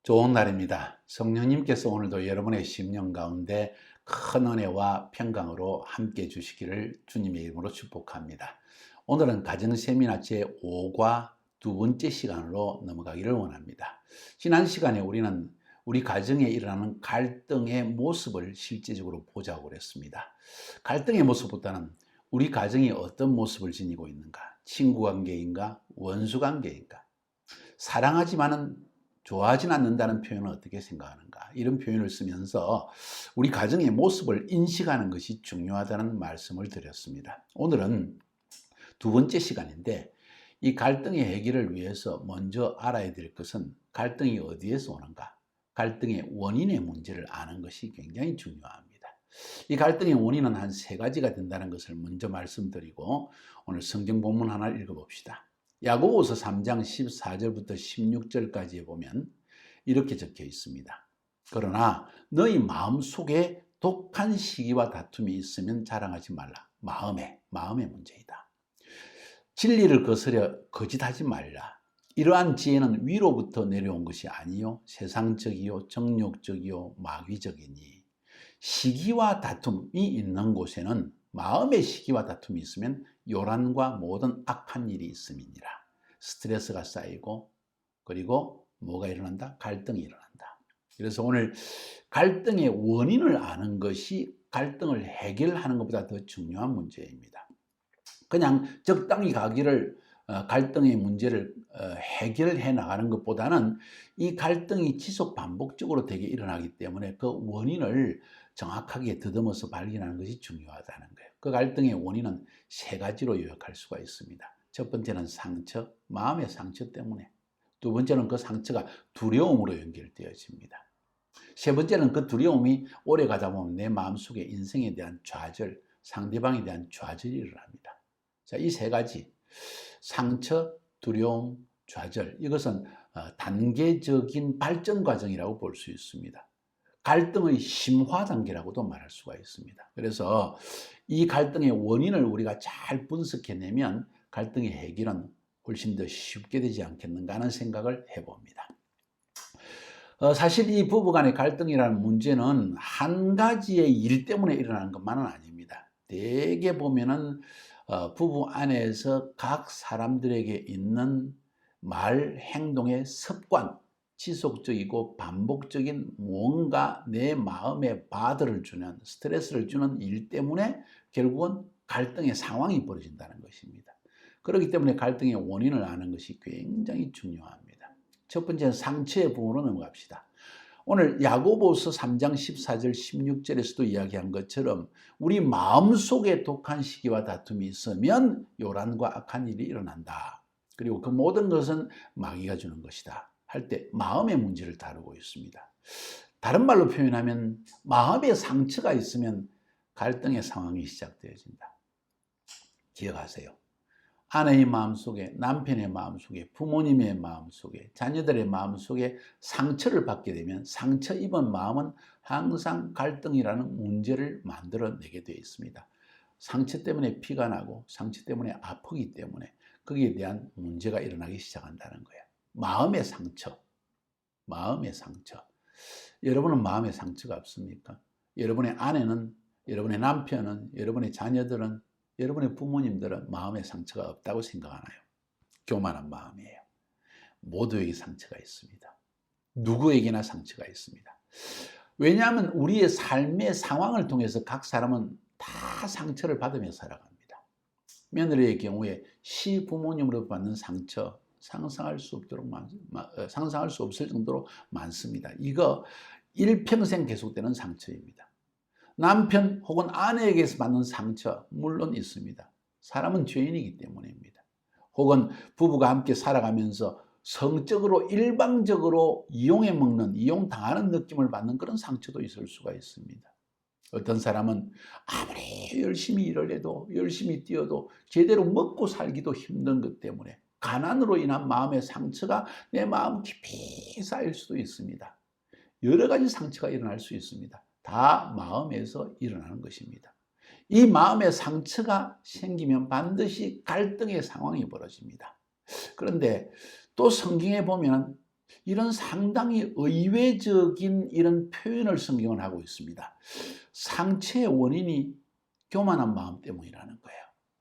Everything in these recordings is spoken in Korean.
좋은 날입니다. 성령님께서 오늘도 여러분의 심령 가운데 큰 은혜와 평강으로 함께 주시기를 주님의 이름으로 축복합니다. 오늘은 가정세미나 제5과 두 번째 시간으로 넘어가기를 원합니다. 지난 시간에 우리는 우리 가정에 일어나는 갈등의 모습을 실제적으로 보자고 그랬습니다. 갈등의 모습보다는 우리 가정이 어떤 모습을 지니고 있는가? 친구 관계인가? 원수 관계인가? 사랑하지만은 좋아하진 않는다는 표현을 어떻게 생각하는가? 이런 표현을 쓰면서 우리 가정의 모습을 인식하는 것이 중요하다는 말씀을 드렸습니다. 오늘은 두 번째 시간인데 이 갈등의 해결을 위해서 먼저 알아야 될 것은 갈등이 어디에서 오는가? 갈등의 원인의 문제를 아는 것이 굉장히 중요합니다. 이 갈등의 원인은 한 세 가지가 된다는 것을 먼저 말씀드리고 오늘 성경 본문 하나 읽어봅시다. 야고보서 3장 14절부터 16절까지에 보면 이렇게 적혀 있습니다. 그러나 너희 마음속에 독한 시기와 다툼이 있으면 자랑하지 말라. 마음의 문제이다. 진리를 거스려 거짓하지 말라. 이러한 지혜는 위로부터 내려온 것이 아니요 세상적이요 정욕적이요 마귀적이니 시기와 다툼이 있는 곳에는 마음의 시기와 다툼이 있으면 요란과 모든 악한 일이 있음이니라. 스트레스가 쌓이고 그리고 뭐가 일어난다? 갈등이 일어난다. 그래서 오늘 갈등의 원인을 아는 것이 갈등을 해결하는 것보다 더 중요한 문제입니다. 그냥 적당히 갈등의 문제를 해결해 나가는 것보다는 이 갈등이 지속 반복적으로 되게 일어나기 때문에 그 원인을 정확하게 더듬어서 발견하는 것이 중요하다는 거예요. 그 갈등의 원인은 세 가지로 요약할 수가 있습니다. 첫 번째는 상처, 마음의 상처 때문에. 두 번째는 그 상처가 두려움으로 연결되어집니다. 세 번째는 그 두려움이 오래 가다 보면 내 마음속에 인생에 대한 좌절, 상대방에 대한 좌절이 일어납니다. 자, 이 세 가지, 상처, 두려움, 좌절, 이것은 단계적인 발전 과정이라고 볼 수 있습니다. 갈등의 심화 단계라고도 말할 수가 있습니다. 그래서 이 갈등의 원인을 우리가 잘 분석해내면 갈등의 해결은 훨씬 더 쉽게 되지 않겠는가 하는 생각을 해봅니다. 사실 이 부부간의 갈등이라는 문제는 한 가지의 일 때문에 일어나는 것만은 아닙니다. 대개 보면은 부부 안에서 각 사람들에게 있는 말, 행동의 습관, 지속적이고 반복적인 뭔가 내 마음에 바드를 주는, 스트레스를 주는 일 때문에 결국은 갈등의 상황이 벌어진다는 것입니다. 그렇기 때문에 갈등의 원인을 아는 것이 굉장히 중요합니다. 첫 번째는 상처의 부분으로 넘어갑시다. 오늘 야고보서 3장 14절 16절에서도 이야기한 것처럼 우리 마음속에 독한 시기와 다툼이 있으면 요란과 악한 일이 일어난다. 그리고 그 모든 것은 마귀가 주는 것이다 할 때 마음의 문제를 다루고 있습니다. 다른 말로 표현하면 마음의 상처가 있으면 갈등의 상황이 시작되어진다. 기억하세요. 아내의 마음속에, 남편의 마음속에, 부모님의 마음속에, 자녀들의 마음속에 상처를 받게 되면 상처 입은 마음은 항상 갈등이라는 문제를 만들어내게 되어 있습니다. 상처 때문에 피가 나고 상처 때문에 아프기 때문에 거기에 대한 문제가 일어나기 시작한다는 거예요. 마음의 상처. 여러분은 마음의 상처가 없습니까? 여러분의 아내는, 여러분의 남편은, 여러분의 자녀들은, 여러분의 부모님들은 마음의 상처가 없다고 생각하나요? 교만한 마음이에요. 모두에게 상처가 있습니다. 누구에게나 상처가 있습니다. 왜냐하면 우리의 삶의 상황을 통해서 각 사람은 다 상처를 받으며 살아갑니다. 며느리의 경우에 시부모님으로 받는 상처 상상할 수 없을 정도로 많습니다. 이거 일평생 계속되는 상처입니다. 남편 혹은 아내에게서 받는 상처 물론 있습니다. 사람은 죄인이기 때문입니다. 혹은 부부가 함께 살아가면서 성적으로 일방적으로 이용당하는 느낌을 받는 그런 상처도 있을 수가 있습니다. 어떤 사람은 아무리 열심히 일을 해도 열심히 뛰어도 제대로 먹고 살기도 힘든 것 때문에 가난으로 인한 마음의 상처가 내 마음 깊이 쌓일 수도 있습니다. 여러 가지 상처가 일어날 수 있습니다. 다 마음에서 일어나는 것입니다. 이 마음의 상처가 생기면 반드시 갈등의 상황이 벌어집니다. 그런데 또 성경에 보면 이런 상당히 의외적인 이런 표현을 성경은 하고 있습니다. 상처의 원인이 교만한 마음 때문이라는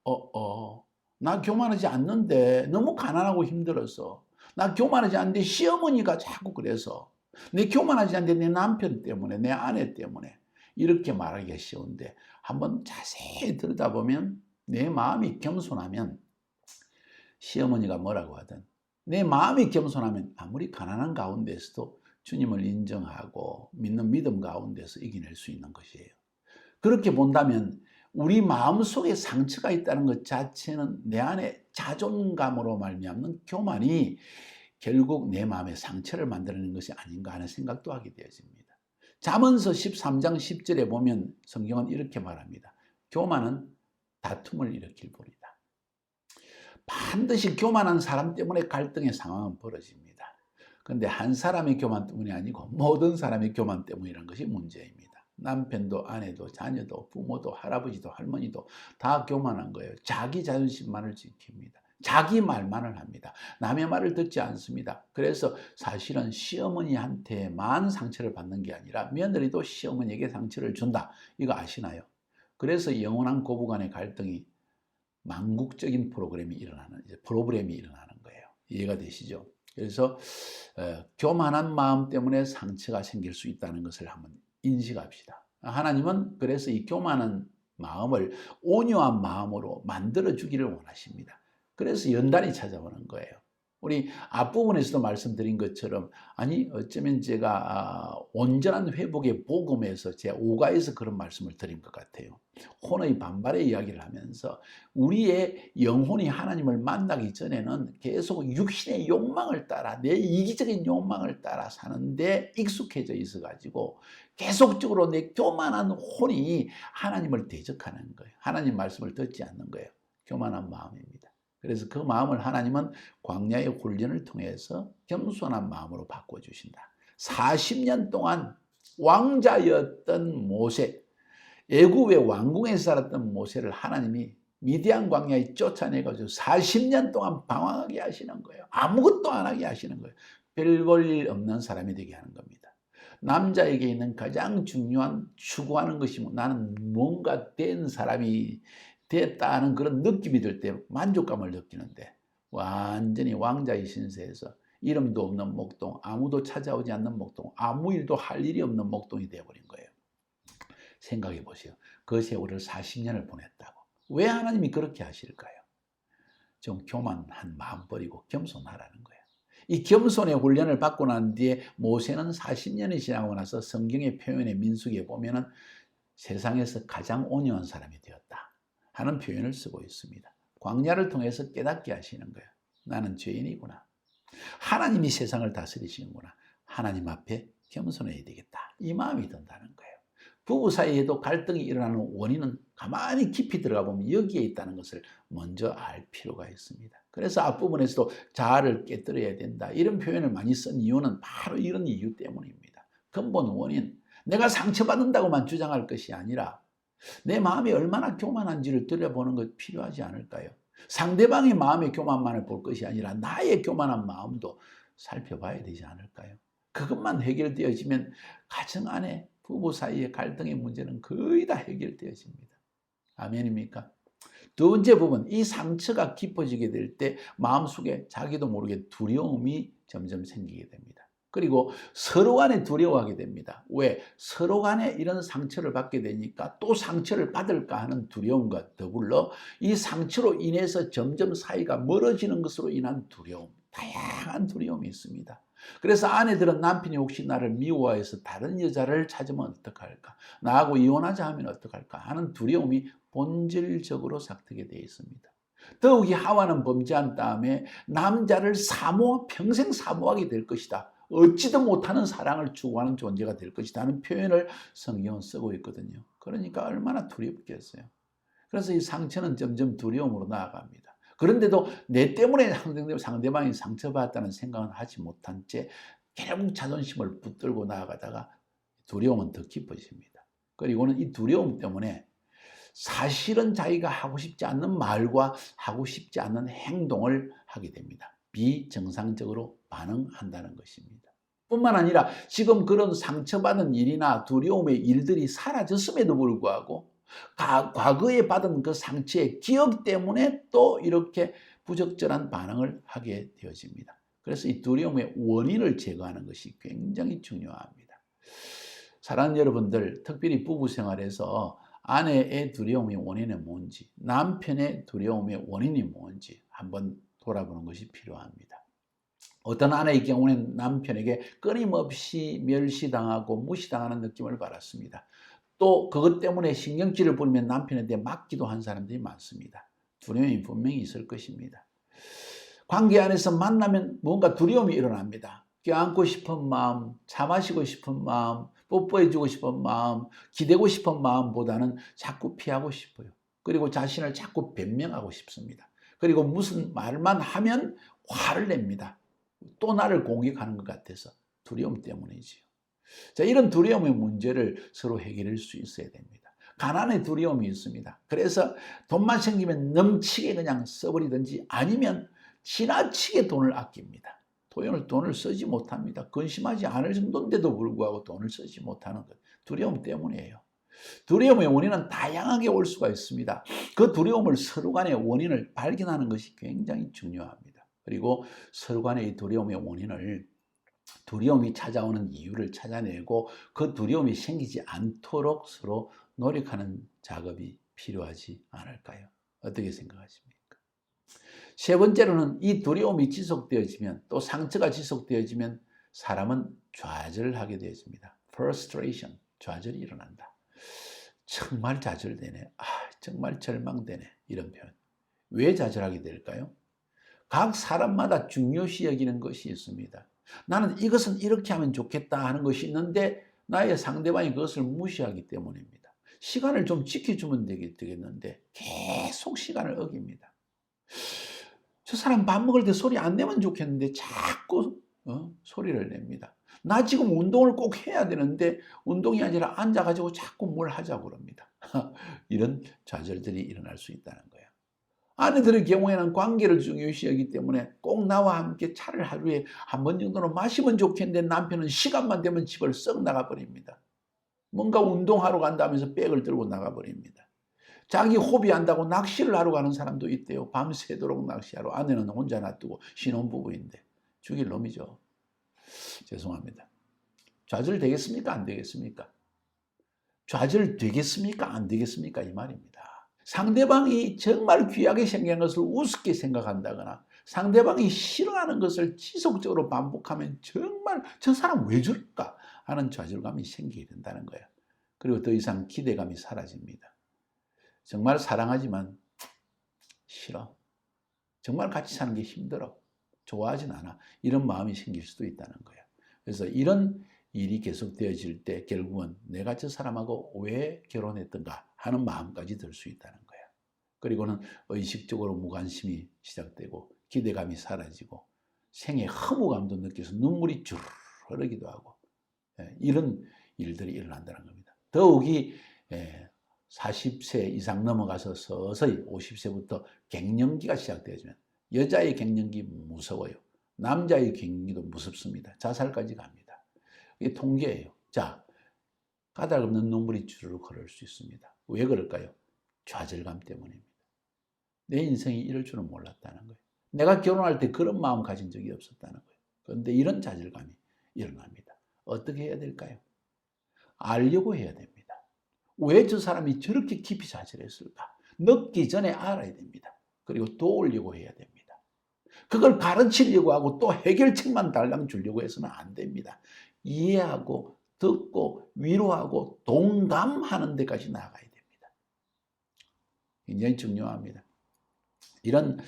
거예요. 나 교만하지 않는데 너무 가난하고 힘들어서, 나 교만하지 않는데 시어머니가 자꾸 그래서, 내 교만하지 않는데 내 남편 때문에, 내 아내 때문에, 이렇게 말하기가 쉬운데 한번 자세히 들여다보면 내 마음이 겸손하면 시어머니가 뭐라고 하든, 내 마음이 겸손하면 아무리 가난한 가운데서도 주님을 인정하고 믿는 믿음 가운데서 이겨낼 수 있는 것이에요. 그렇게 본다면 우리 마음속에 상처가 있다는 것 자체는 내 안에 자존감으로 말미암는 교만이 결국 내 마음에 상처를 만들어내는 것이 아닌가 하는 생각도 하게 되어집니다. 잠언서 13장 10절에 보면 성경은 이렇게 말합니다. 교만은 다툼을 일으킬 뿐이다. 반드시 교만한 사람 때문에 갈등의 상황은 벌어집니다. 그런데 한 사람의 교만 때문이 아니고 모든 사람의 교만 때문이라는 것이 문제입니다. 남편도 아내도 자녀도 부모도 할아버지도 할머니도 다 교만한 거예요. 자기 자존심만을 지킵니다. 자기 말만을 합니다. 남의 말을 듣지 않습니다. 그래서 사실은 시어머니한테만 상처를 받는 게 아니라 며느리도 시어머니에게 상처를 준다. 이거 아시나요? 그래서 영원한 고부간의 갈등이 망국적인 프로그램이 일어나는 거예요. 이해가 되시죠? 그래서 교만한 마음 때문에 상처가 생길 수 있다는 것을 한번 인식합시다. 하나님은 그래서 이 교만한 마음을 온유한 마음으로 만들어 주기를 원하십니다. 그래서 연단이 찾아오는 거예요. 우리 앞부분에서도 말씀드린 것처럼, 아니 어쩌면 제가 온전한 회복의 복음에서 제 5가에서 그런 말씀을 드린 것 같아요. 혼의 반발의 이야기를 하면서 우리의 영혼이 하나님을 만나기 전에는 계속 육신의 욕망을 따라, 내 이기적인 욕망을 따라 사는데 익숙해져 있어가지고 계속적으로 내 교만한 혼이 하나님을 대적하는 거예요. 하나님 말씀을 듣지 않는 거예요. 교만한 마음입니다. 그래서 그 마음을 하나님은 광야의 훈련을 통해서 겸손한 마음으로 바꿔주신다. 40년 동안 왕자였던 모세, 애굽의 왕궁에 살았던 모세를 하나님이 미디안 광야에 쫓아내가지고 40년 동안 방황하게 하시는 거예요. 아무것도 안 하게 하시는 거예요. 별 볼 일 없는 사람이 되게 하는 겁니다. 남자에게 있는 가장 중요한 추구하는 것이 나는 뭔가 된 사람이 됐다 하는 그런 느낌이 들 때 만족감을 느끼는데, 완전히 왕자의 신세에서 이름도 없는 목동, 아무도 찾아오지 않는 목동, 아무 일도 할 일이 없는 목동이 되어버린 거예요. 생각해 보세요. 그 세월을 40년을 보냈다고. 왜 하나님이 그렇게 하실까요? 좀 교만한 마음 버리고 겸손하라는 거예요. 이 겸손의 훈련을 받고 난 뒤에 모세는 40년이 지나고 나서 성경의 표현의 민수기에 보면은 세상에서 가장 온유한 사람이 되었다 하는 표현을 쓰고 있습니다. 광야를 통해서 깨닫게 하시는 거예요. 나는 죄인이구나. 하나님이 세상을 다스리시는구나. 하나님 앞에 겸손해야 되겠다. 이 마음이 든다는 거예요. 부부 사이에도 갈등이 일어나는 원인은 가만히 깊이 들어가 보면 여기에 있다는 것을 먼저 알 필요가 있습니다. 그래서 앞부분에서도 자아를 깨뜨려야 된다. 이런 표현을 많이 쓴 이유는 바로 이런 이유 때문입니다. 근본 원인, 내가 상처받는다고만 주장할 것이 아니라 내 마음이 얼마나 교만한지를 들여보는 것 필요하지 않을까요? 상대방의 마음의 교만만을 볼 것이 아니라 나의 교만한 마음도 살펴봐야 되지 않을까요? 그것만 해결되어지면 가정 안에 부부 사이의 갈등의 문제는 거의 다 해결되어집니다. 아멘입니까? 두 번째 부분, 이 상처가 깊어지게 될 때 마음속에 자기도 모르게 두려움이 점점 생기게 됩니다. 그리고 서로 간에 두려워하게 됩니다. 왜? 서로 간에 이런 상처를 받게 되니까 또 상처를 받을까 하는 두려움과 더불어 이 상처로 인해서 점점 사이가 멀어지는 것으로 인한 두려움, 다양한 두려움이 있습니다. 그래서 아내들은 남편이 혹시 나를 미워해서 다른 여자를 찾으면 어떡할까? 나하고 이혼하자 하면 어떡할까? 하는 두려움이 본질적으로 삭트게 되어 있습니다. 더욱이 하와는 범죄한 다음에 남자를 평생 사모하게 될 것이다. 얻지도 못하는 사랑을 추구하는 존재가 될 것이다 하는 표현을 성경은 쓰고 있거든요. 그러니까 얼마나 두렵겠어요. 그래서 이 상처는 점점 두려움으로 나아갑니다. 그런데도 내 때문에 상대방이 상처받았다는 생각은 하지 못한 채 결국 자존심을 붙들고 나아가다가 두려움은 더 깊어집니다. 그리고는 이 두려움 때문에 사실은 자기가 하고 싶지 않는 말과 하고 싶지 않는 행동을 하게 됩니다. 비정상적으로 반응한다는 것입니다. 뿐만 아니라 지금 그런 상처받은 일이나 두려움의 일들이 사라졌음에도 불구하고 과거에 받은 그 상처의 기억 때문에 또 이렇게 부적절한 반응을 하게 되어집니다. 그래서 이 두려움의 원인을 제거하는 것이 굉장히 중요합니다. 사랑하는 여러분들, 특별히 부부 생활에서 아내의 두려움의 원인이 뭔지, 남편의 두려움의 원인이 뭔지 한번 돌아보는 것이 필요합니다. 어떤 아내의 경우는 남편에게 끊임없이 멸시당하고 무시당하는 느낌을 받았습니다. 또 그것 때문에 신경질을 부리면 남편한테 맞기도 한 사람들이 많습니다. 두려움이 분명히 있을 것입니다. 관계 안에서 만나면 뭔가 두려움이 일어납니다. 껴안고 싶은 마음, 차 마시고 싶은 마음, 뽀뽀해주고 싶은 마음, 기대고 싶은 마음보다는 자꾸 피하고 싶어요. 그리고 자신을 자꾸 변명하고 싶습니다. 그리고 무슨 말만 하면 화를 냅니다. 또 나를 공격하는 것 같아서 두려움 때문이지요. 자, 이런 두려움의 문제를 서로 해결할 수 있어야 됩니다. 가난의 두려움이 있습니다. 그래서 돈만 생기면 넘치게 그냥 써버리든지 아니면 지나치게 돈을 아낍니다. 돈을 쓰지 못합니다. 근심하지 않을 정도인데도 불구하고 돈을 쓰지 못하는 것. 두려움 때문이에요. 두려움의 원인은 다양하게 올 수가 있습니다. 그 두려움을 서로 간의 원인을 발견하는 것이 굉장히 중요합니다. 그리고 서로 간의 이 두려움의 원인을 두려움이 찾아오는 이유를 찾아내고 그 두려움이 생기지 않도록 서로 노력하는 작업이 필요하지 않을까요? 어떻게 생각하십니까? 세 번째로는 이 두려움이 지속되어지면 또 상처가 지속되어지면 사람은 좌절하게 되어집니다. frustration, 좌절이 일어난다. 정말 좌절되네. 정말 절망되네. 이런 표현. 왜 좌절하게 될까요? 각 사람마다 중요시 여기는 것이 있습니다. 나는 이것은 이렇게 하면 좋겠다 하는 것이 있는데 나의 상대방이 그것을 무시하기 때문입니다. 시간을 좀 지켜주면 되겠는데 계속 시간을 어깁니다. 저 사람 밥 먹을 때 소리 안 내면 좋겠는데 자꾸 소리를 냅니다. 나 지금 운동을 꼭 해야 되는데 운동이 아니라 앉아가지고 자꾸 뭘 하자고 그럽니다. 이런 좌절들이 일어날 수 있다는 거예요. 아내들의 경우에는 관계를 중요시 여기기 때문에 꼭 나와 함께 차를 하루에 한 번 정도는 마시면 좋겠는데 남편은 시간만 되면 집을 썩 나가버립니다. 뭔가 운동하러 간다면서 백을 들고 나가버립니다. 자기 호비 한다고 낚시를 하러 가는 사람도 있대요. 밤새도록 낚시하러. 아내는 혼자 놔두고 신혼부부인데 죽일 놈이죠. 죄송합니다. 좌절 되겠습니까? 안 되겠습니까? 좌절 되겠습니까? 안 되겠습니까? 이 말입니다. 상대방이 정말 귀하게 생긴 것을 우습게 생각한다거나 상대방이 싫어하는 것을 지속적으로 반복하면 정말 저 사람 왜 저럴까 하는 좌절감이 생기게 된다는 거예요. 그리고 더 이상 기대감이 사라집니다. 정말 사랑하지만 싫어. 정말 같이 사는 게 힘들어. 좋아하진 않아. 이런 마음이 생길 수도 있다는 거예요. 그래서 이런 일이 계속되어질 때 결국은 내가 저 사람하고 왜 결혼했던가 하는 마음까지 들 수 있다는 거예요. 그리고는 의식적으로 무관심이 시작되고 기대감이 사라지고 생의 허무감도 느껴서 눈물이 줄 흐르기도 하고 이런 일들이 일어난다는 겁니다. 더욱이 40세 이상 넘어가서 서서히 50세부터 갱년기가 시작되어지면 여자의 갱년기 무서워요. 남자의 갱년기도 무섭습니다. 자살까지 갑니다. 이게 통계예요. 자, 까닭없는 눈물이 주르륵 흐를 수 있습니다. 왜 그럴까요? 좌절감 때문입니다. 내 인생이 이럴 줄은 몰랐다는 거예요. 내가 결혼할 때 그런 마음 가진 적이 없었다는 거예요. 그런데 이런 좌절감이 일어납니다. 어떻게 해야 될까요? 알려고 해야 됩니다. 왜 저 사람이 저렇게 깊이 좌절했을까? 늦기 전에 알아야 됩니다. 그리고 도우려고 해야 됩니다. 그걸 가르치려고 하고 또 해결책만 달랑 주려고 해서는 안 됩니다. 이해하고 듣고 위로하고 동감하는 데까지 나아가야 됩니다. 굉장히 중요합니다. 이런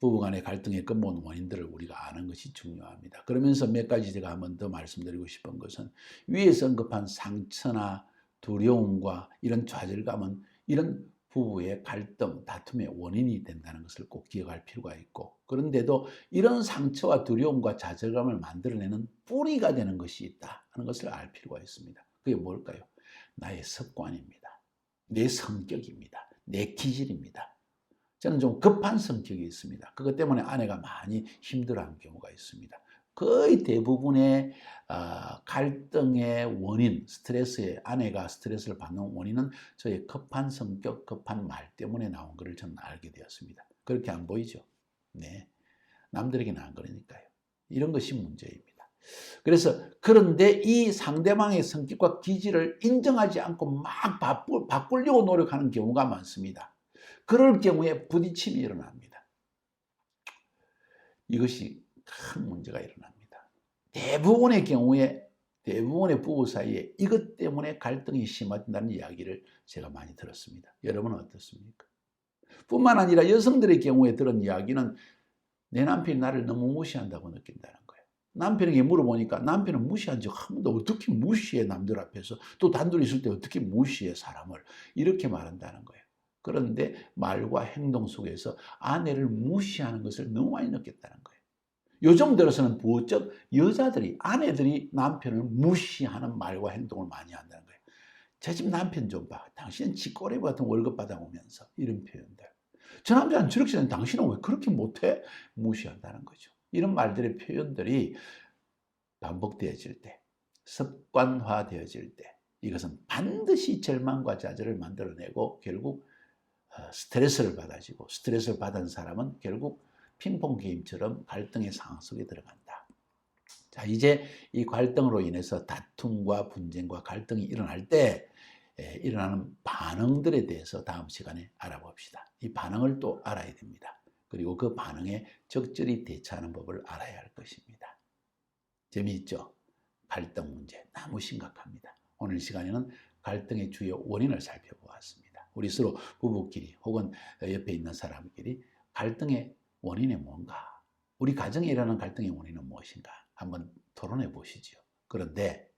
부부간의 갈등의 근본 원인들을 우리가 아는 것이 중요합니다. 그러면서 몇 가지 제가 한번 더 말씀드리고 싶은 것은 위에서 언급한 상처나 두려움과 이런 좌절감은 이런 부부의 갈등, 다툼의 원인이 된다는 것을 꼭 기억할 필요가 있고 그런데도 이런 상처와 두려움과 좌절감을 만들어내는 뿌리가 되는 것이 있다 하는 것을 알 필요가 있습니다. 그게 뭘까요? 나의 습관입니다. 내 성격입니다. 내 기질입니다. 저는 좀 급한 성격이 있습니다. 그것 때문에 아내가 많이 힘들어하는 경우가 있습니다. 거의 대부분의 갈등의 원인, 아내가 스트레스를 받는 원인은 저의 급한 성격, 급한 말 때문에 나온 것을 저는 알게 되었습니다. 그렇게 안 보이죠? 네. 남들에게는 안 그러니까요. 이런 것이 문제입니다. 그래서 그런데 이 상대방의 성격과 기질을 인정하지 않고 막 바꾸려고 노력하는 경우가 많습니다. 그럴 경우에 부딪힘이 일어납니다. 이것이 큰 문제가 일어납니다. 대부분의 경우에 대부분의 부부 사이에 이것 때문에 갈등이 심화된다는 이야기를 제가 많이 들었습니다. 여러분은 어떻습니까? 뿐만 아니라 여성들의 경우에 들은 이야기는 내 남편이 나를 너무 무시한다고 느낀다는 거예요. 남편에게 물어보니까 남편은 무시한 적 한 번도, 어떻게 무시해, 남들 앞에서. 또 단둘이 있을 때 어떻게 무시해, 사람을. 이렇게 말한다는 거예요. 그런데 말과 행동 속에서 아내를 무시하는 것을 너무 많이 느꼈다는 거예요. 요즘 들어서는 부쩍 여자들이, 아내들이 남편을 무시하는 말과 행동을 많이 한다는 거예요. 저 집 남편 좀 봐. 당신은 지 꼬레비 같은 월급 받아오면서. 이런 표현들. 저 남자는 저렇게 되는 당신은 왜 그렇게 못해? 무시한다는 거죠. 이런 말들의 표현들이 반복되어질 때, 습관화되어질 때, 이것은 반드시 절망과 좌절을 만들어내고 결국 스트레스를 받아지고, 스트레스를 받은 사람은 결국 핑퐁 게임처럼 갈등의 상황 속에 들어간다. 자, 이제 이 갈등으로 인해서 다툼과 분쟁과 갈등이 일어날 때 일어나는 반응들에 대해서 다음 시간에 알아봅시다. 이 반응을 또 알아야 됩니다. 그리고 그 반응에 적절히 대처하는 법을 알아야 할 것입니다. 재미있죠? 갈등 문제 너무 심각합니다. 오늘 시간에는 갈등의 주요 원인을 살펴보았습니다. 우리 서로 부부끼리 혹은 옆에 있는 사람끼리 갈등의 원인이 뭔가, 우리 가정에 일어나는 갈등의 원인은 무엇인가 한번 토론해 보시죠. 그런데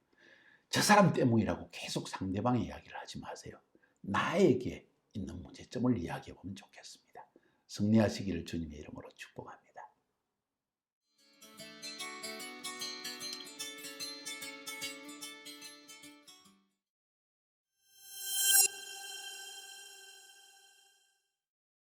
저 사람 때문이라고 계속 상대방의 이야기를 하지 마세요. 나에게 있는 문제점을 이야기해 보면 좋겠습니다. 승리하시기를 주님의 이름으로 축복합니다.